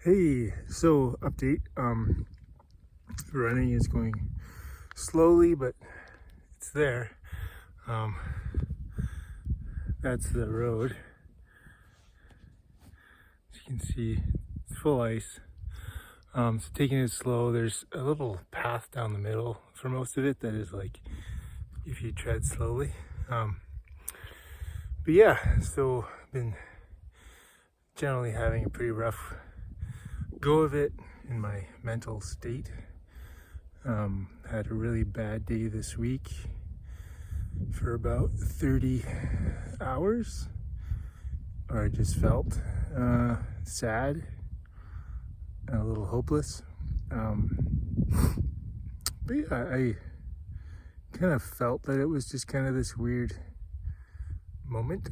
Hey, so update. Running is going slowly, but it's there. Um, that's the road. As you can see, it's full ice. So taking it slow. There's a little path down the middle for most of it that is like if you tread slowly. But yeah, so been generally having a pretty rough go of it in my mental state. Had a really bad day this week for about 30 hours, or I just felt sad and a little hopeless. But yeah, I kind of felt that it was just kind of this weird moment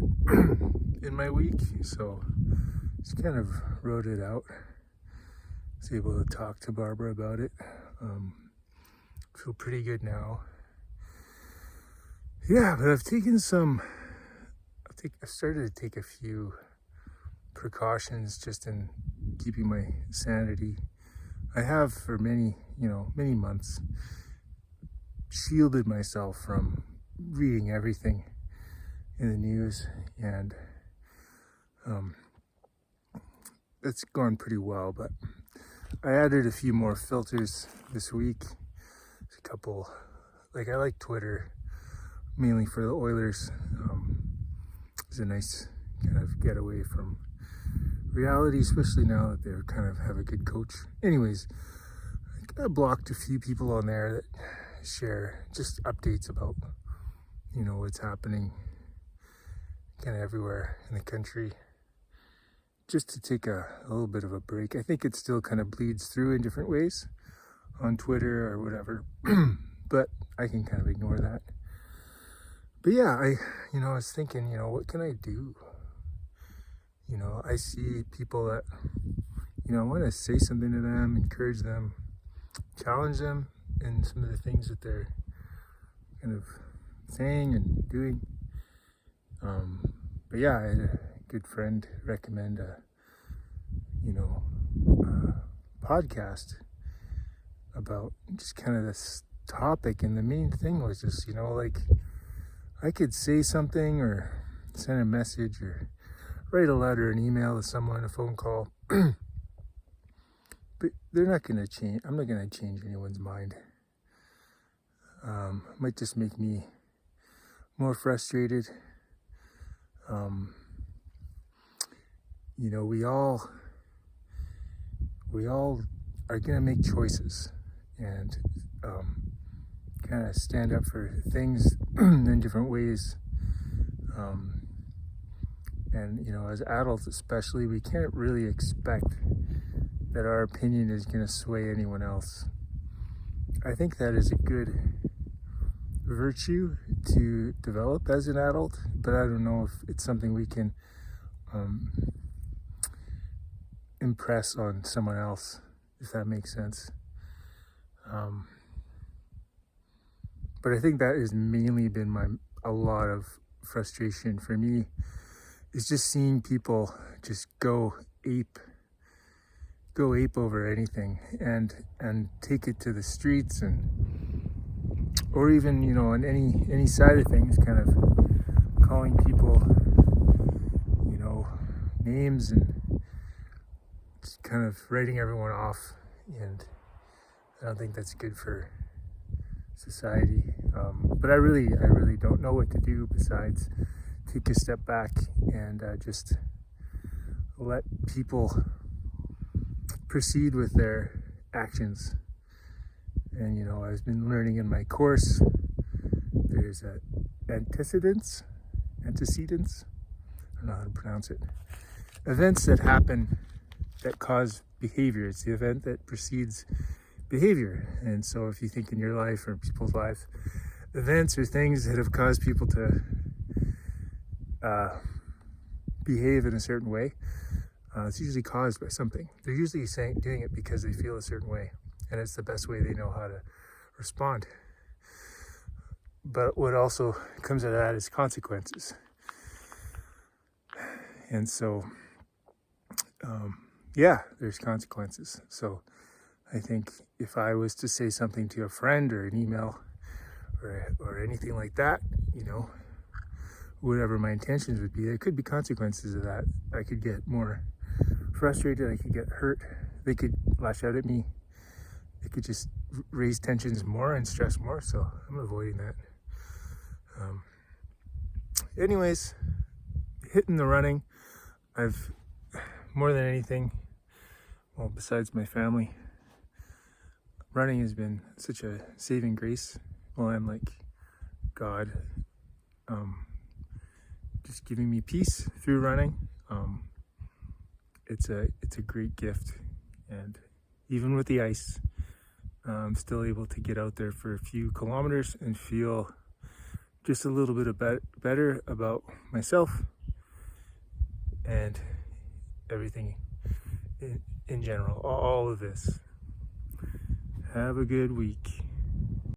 in my week, so just kind of wrote it out. Was able to talk to Barbara about it. Feel pretty good now. Yeah, but I've started to take a few precautions just in keeping my sanity. I have for many months shielded myself from reading everything in the news, and that's gone pretty well, but I added a few more filters this week. There's a couple, like I like Twitter mainly for the Oilers. It's a nice kind of getaway from reality, especially now that they're kind of have a good coach. Anyways, I blocked a few people on there that share just updates about, what's happening kind of everywhere in the country, just to take a little bit of a break. I think it still kind of bleeds through in different ways on Twitter or whatever, but I can kind of ignore that. But yeah, I was thinking, what can I do? I see people that, I want to say something to them, encourage them, challenge them in some of the things that they're kind of saying and doing. But yeah, I had a good friend recommend a podcast about just kind of this topic, and the main thing was just, like I could say something or send a message or write a letter, an email to someone, a phone call, but they're not going to change. I'm not going to change anyone's mind. It might just make me more frustrated. We all are going to make choices and kind of stand up for things in different ways. And as adults especially, we can't really expect that our opinion is going to sway anyone else. I think that is a good virtue to develop as an adult, but I don't know if it's something we can impress on someone else, if that makes sense. But I think that has mainly been a lot of frustration for me, is just seeing people just go ape over anything and take it to the streets, and or even on any side of things, kind of calling people names and just kind of writing everyone off. And I don't think that's good for society. But I really don't know what to do besides take a step back and just let people proceed with their actions. And I've been learning in my course, there's antecedents, I don't know how to pronounce it, events that happen that cause behavior. It's the event that precedes behavior. And so if you think in your life or people's lives, events or things that have caused people to behave in a certain way, it's usually caused by something. They're usually doing it because they feel a certain way, and it's the best way they know how to respond. But what also comes out of that is consequences. And so yeah, there's consequences. So I think if I was to say something to a friend or an email or anything like that, you know, whatever my intentions would be, there could be consequences of that. I could get more frustrated, I could get hurt, they could lash out at me, it could just raise tensions more and stress more, so I'm avoiding that. Anyways, hitting the running, I've, more than anything, well, besides my family, running has been such a saving grace. Well, I'm like God, just giving me peace through running. It's a great gift, and even with the ice, I'm still able to get out there for a few kilometers and feel just a little bit better about myself and everything in general, all of this. Have a good week.